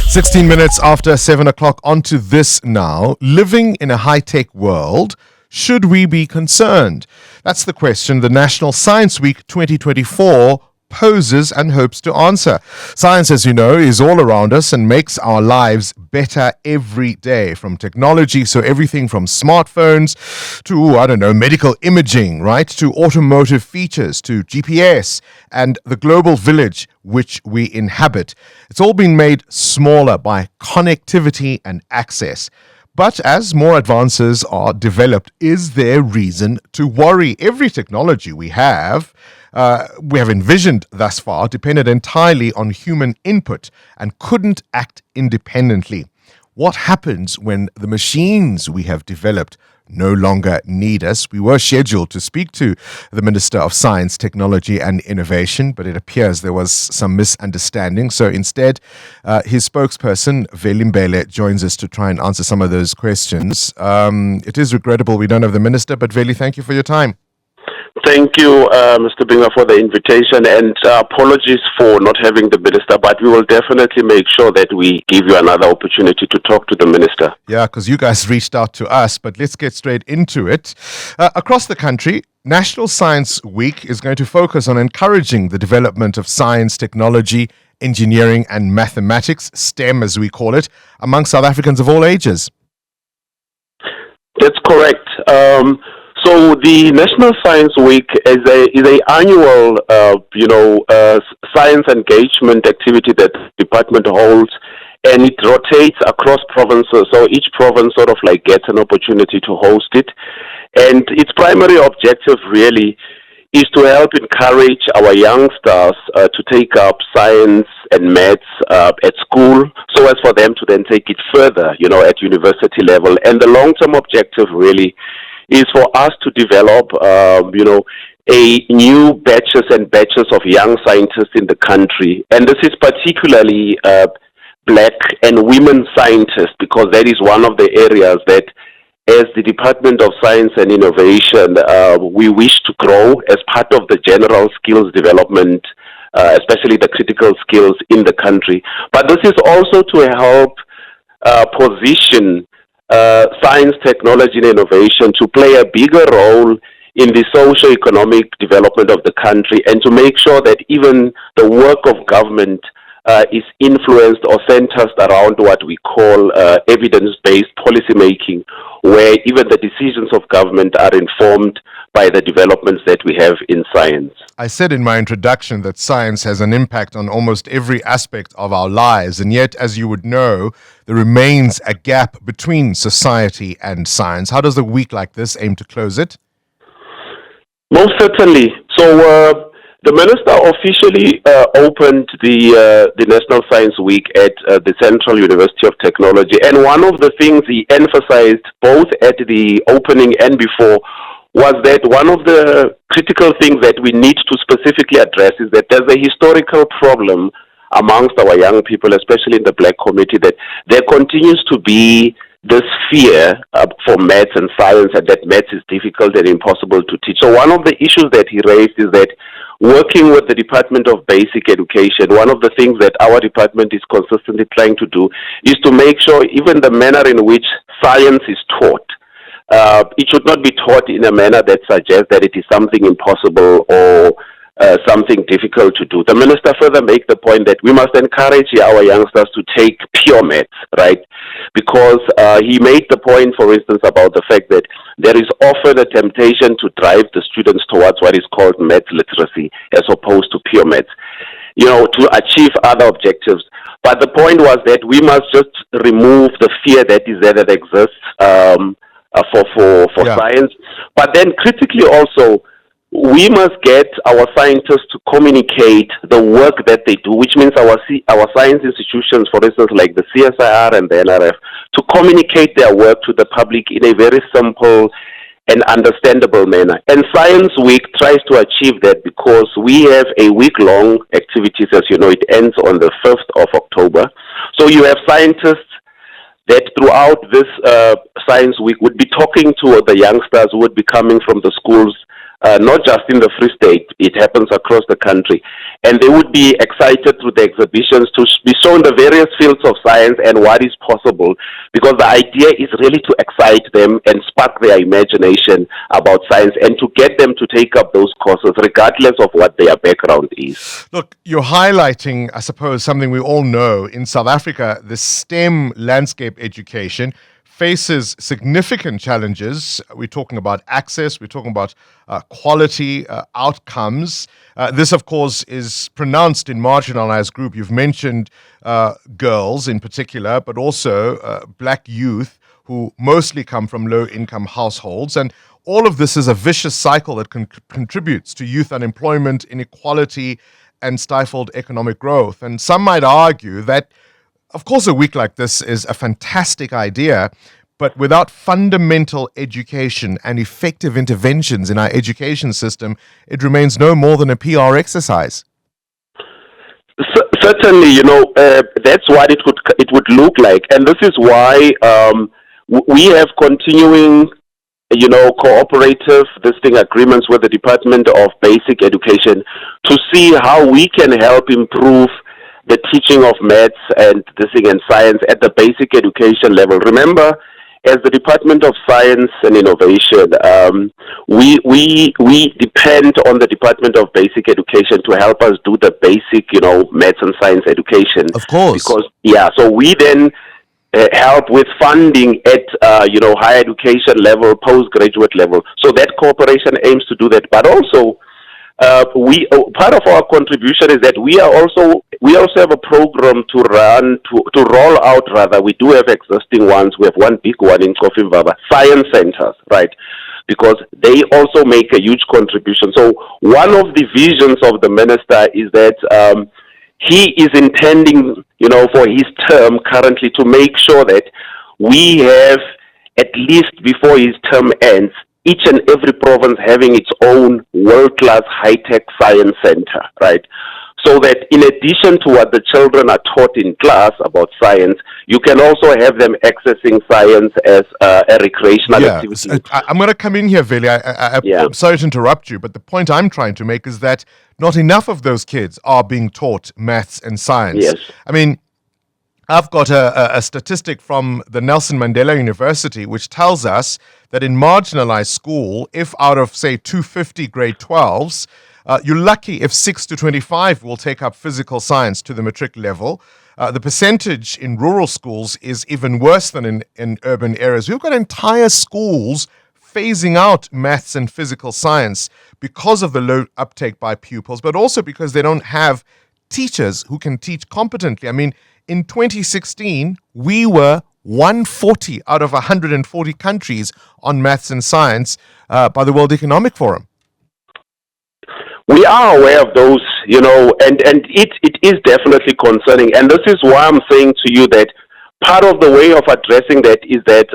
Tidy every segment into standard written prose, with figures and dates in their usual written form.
16 minutes after 7 o'clock, onto this now. Living in a high-tech world, should we be concerned? That's the question the National Science Week 2024 poses and hopes to answer. Science, as you know, is all around us and makes our lives better every day. From technology, so everything from smartphones to, medical imaging, right? To automotive features, to GPS and the global village which we inhabit. It's all been made smaller by connectivity and access. But as more advances are developed, is there reason to worry? Every technology we have envisioned thus far depended entirely on human input and couldn't act independently. What happens when the machines we have developed no longer need us? We were scheduled to speak to the Minister of Science, Technology and Innovation, but it appears there was some misunderstanding. So instead, his spokesperson, Veli Mbele, joins us to try and answer some of those questions. It is regrettable we don't have the Minister, but Veli, thank you for your time. Thank you, Mr. Bingwa, for the invitation, and apologies for not having the minister, but we will definitely make sure that we give you another opportunity to talk to the minister. Yeah, because you guys reached out to us, but let's get straight into it. Across the country, National Science Week is going to focus on encouraging the development of science, technology, engineering and mathematics, STEM as we call it, among South Africans of all ages. That's correct. So the National Science Week is a annual, science engagement activity that the department holds, and it rotates across provinces. So each province sort of like gets an opportunity to host it, and its primary objective really is to help encourage our youngsters to take up science and maths at school, so as for them to then take it further, at university level. And the long-term objective really is for us to develop, a new batches and batches of young scientists in the country. And this is particularly black and women scientists, because that is one of the areas that, as the Department of Science and Innovation, we wish to grow as part of the general skills development, especially the critical skills in the country. But this is also to help position science, technology, and innovation to play a bigger role in the socio-economic development of the country, and to make sure that even the work of government is influenced or centers around what we call evidence-based policymaking, where even the decisions of government are informed by the developments that we have in science. I said in my introduction that science has an impact on almost every aspect of our lives, and yet, as you would know, there remains a gap between society and science. How does a week like this aim to close it? Most certainly. So the minister officially opened the National Science Week at the Central University of Technology, and one of the things he emphasized both at the opening and before was that one of the critical things that we need to specifically address is that there's a historical problem amongst our young people, especially in the black community, that there continues to be this fear for maths and science, and that maths is difficult and impossible to teach. So one of the issues that he raised is that, working with the Department of Basic Education, one of the things that our department is consistently trying to do is to make sure even the manner in which science is taught, it should not be taught in a manner that suggests that it is something impossible or something difficult to do. The minister further made the point that we must encourage our youngsters to take pure maths, right? Because he made the point, for instance, about the fact that there is often a temptation to drive the students towards what is called maths literacy as opposed to pure maths, to achieve other objectives. But the point was that we must just remove the fear that is there, that exists for science. But then critically also, we must get our scientists to communicate the work that they do, which means our science institutions, for instance, like the CSIR and the NRF, to communicate their work to the public in a very simple and understandable manner. And Science Week tries to achieve that, because we have a week-long activities. As you know, it ends on the 5th of October. So you have scientists that throughout this Science Week would be talking to the youngsters who would be coming from the schools not just in the Free State, it happens across the country. And they would be excited through the exhibitions to be shown the various fields of science and what is possible, because the idea is really to excite them and spark their imagination about science and to get them to take up those courses regardless of what their background is. Look, you're highlighting, I suppose, something we all know. In South Africa, the STEM landscape education faces significant challenges. We're talking about access, we're talking about quality outcomes. This, of course, is pronounced in marginalized group. You've mentioned girls in particular, but also black youth who mostly come from low-income households. And all of this is a vicious cycle that contributes to youth unemployment, inequality, and stifled economic growth. And some might argue that, of course, a week like this is a fantastic idea, but without fundamental education and effective interventions in our education system, it remains no more than a PR exercise. Certainly, that's what it would look like, and this is why we have continuing, cooperative agreements with the Department of Basic Education to see how we can help improve the teaching of maths and science at the basic education level. Remember, as the Department of Science and Innovation, we depend on the Department of Basic Education to help us do the basic, maths and science education. Of course. So we then help with funding at, higher education level, postgraduate level. So that cooperation aims to do that. But also, part of our contribution is that we also have a program to roll out. Rather, we do have existing ones. We have one big one in Kofi science centers, right? Because they also make a huge contribution. So one of the visions of the minister is that he is intending, for his term currently, to make sure that we have, at least before his term ends, each and every province having its own world-class high-tech science center, right? So that in addition to what the children are taught in class about science, you can also have them accessing science as a recreational activity. I'm going to come in here, Veli. I'm sorry to interrupt you, but the point I'm trying to make is that not enough of those kids are being taught maths and science. Yes. I mean, I've got a statistic from the Nelson Mandela University which tells us that in marginalized school, if out of, say, 250 grade 12s, you're lucky if 6 to 25 will take up physical science to the matric level. The percentage in rural schools is even worse than in urban areas. We've got entire schools phasing out maths and physical science because of the low uptake by pupils, but also because they don't have teachers who can teach competently. I mean, in 2016, we were 140 out of 140 countries on maths and science by the World Economic Forum. We are aware of those, and it is definitely concerning. And this is why I'm saying to you that part of the way of addressing that is that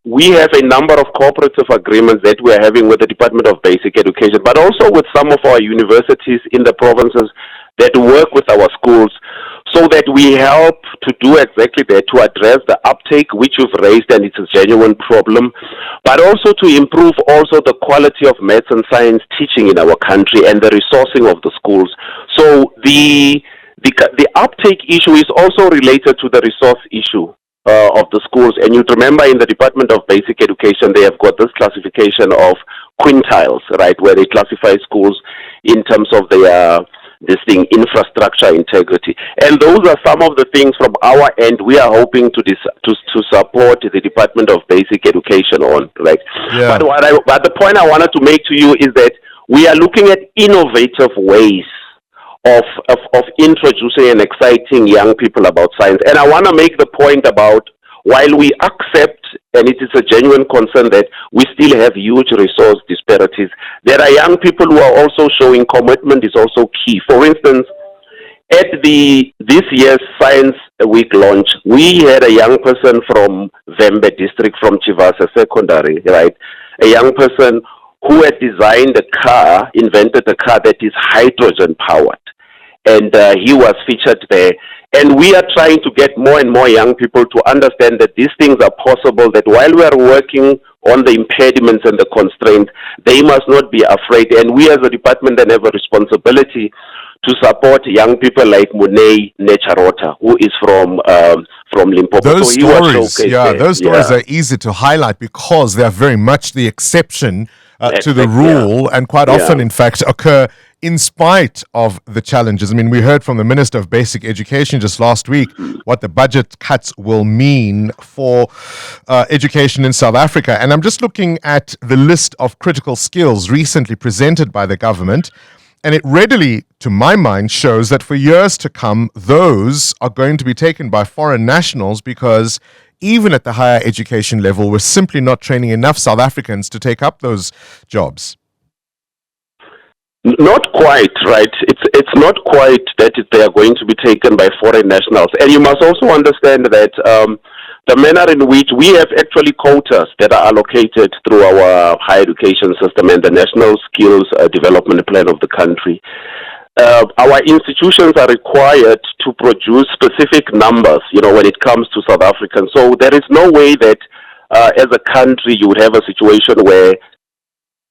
we have a number of cooperative agreements that we're having with the Department of Basic Education, but also with some of our universities in the provinces that work with our schools, so that we help to do exactly that, to address the uptake which you've raised, and it's a genuine problem, but also to improve also the quality of maths and science teaching in our country and the resourcing of the schools. So the uptake issue is also related to the resource issue of the schools. And you'd remember in the Department of Basic Education, they have got this classification of quintiles, right, where they classify schools in terms of their infrastructure integrity. And those are some of the things from our end we are hoping to support the Department of Basic Education on, right? Yeah. But the point I wanted to make to you is that we are looking at innovative ways of introducing and exciting young people about science. And I want to make the point about, while we accept, and it is a genuine concern, that we still have huge resource disparities, there are young people who are also showing commitment is also key. For instance, at this year's Science Week launch, we had a young person from Vembe district, from Chivasa Secondary, right? A young person who had invented a car that is hydrogen powered. And he was featured there. And we are trying to get more and more young people to understand that these things are possible, that while we are working on the impediments and the constraints, they must not be afraid. And we as a department then have a responsibility to support young people like Munei Necharota, who is from Limpopo. Those So he was stories, showcased yeah, there. those stories are easy to highlight because they are very much the exception to the rule, and quite often, in fact, occur in spite of the challenges. I mean, we heard from the Minister of Basic Education just last week what the budget cuts will mean for education in South Africa. And I'm just looking at the list of critical skills recently presented by the government. And it readily, to my mind, shows that for years to come, those are going to be taken by foreign nationals because even at the higher education level, we're simply not training enough South Africans to take up those jobs. Not quite, right? It's not quite that they are going to be taken by foreign nationals. And you must also understand that the manner in which we have actually quotas that are allocated through our higher education system and the National Skills Development Plan of the country. Our institutions are required to produce specific numbers, when it comes to South Africans. So there is no way that as a country you would have a situation where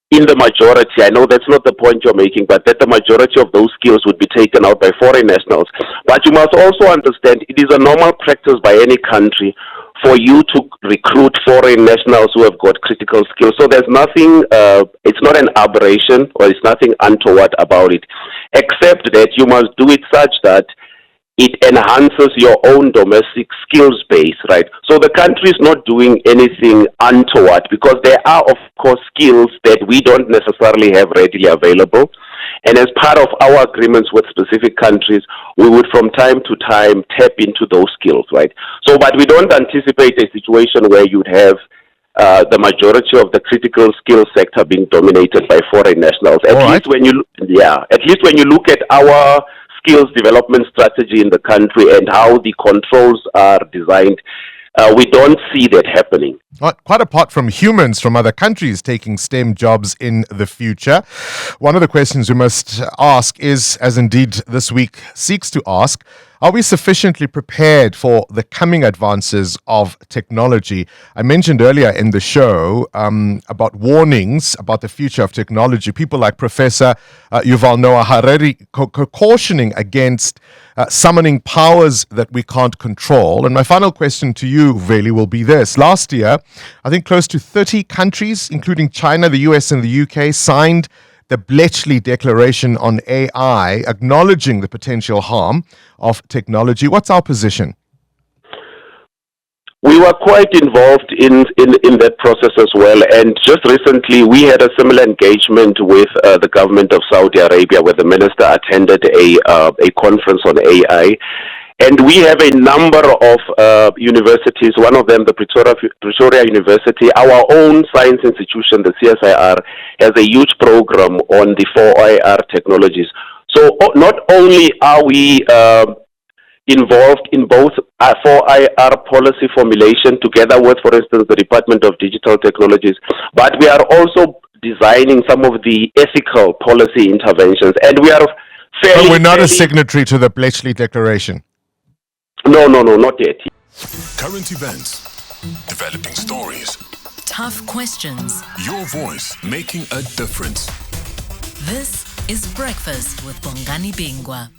in the majority, I know that's not the point you're making, but that the majority of those skills would be taken out by foreign nationals. But you must also understand it is a normal practice by any country for you to recruit foreign nationals who have got critical skills. So there's nothing, it's not an aberration or it's nothing untoward about it, except that you must do it such that it enhances your own domestic skills base, right? So the country is not doing anything untoward because there are, of course, skills that we don't necessarily have readily available. And as part of our agreements with specific countries, we would from time to time tap into those skills, right? So, but we don't anticipate a situation where you'd have the majority of the critical skill sector being dominated by foreign nationals. At least when you look at our skills development strategy in the country and how the controls are designed, we don't see that happening. Quite apart from humans from other countries taking STEM jobs in the future, one of the questions we must ask is, as indeed this week seeks to ask, are we sufficiently prepared for the coming advances of technology? I mentioned earlier in the show about warnings about the future of technology. People like Professor Yuval Noah Harari cautioning against summoning powers that we can't control. And my final question to you, Veli, will be this. Last year, I think close to 30 countries, including China, the US, and the UK, signed the Bletchley Declaration on AI, acknowledging the potential harm of technology. What's our position? We were quite involved in that process as well. And just recently, we had a similar engagement with the government of Saudi Arabia, where the minister attended a conference on AI. And we have a number of universities, one of them, the Pretoria University. Our own science institution, the CSIR, has a huge program on the 4IR technologies. So not only are we involved in both 4IR policy formulation together with, for instance, the Department of Digital Technologies, but we are also designing some of the ethical policy interventions. And we are fairly... But we're not a signatory to the Bletchley Declaration. No, not yet. Current events, developing stories, tough questions, your voice making a difference. This is Breakfast with Bongani Bingwa.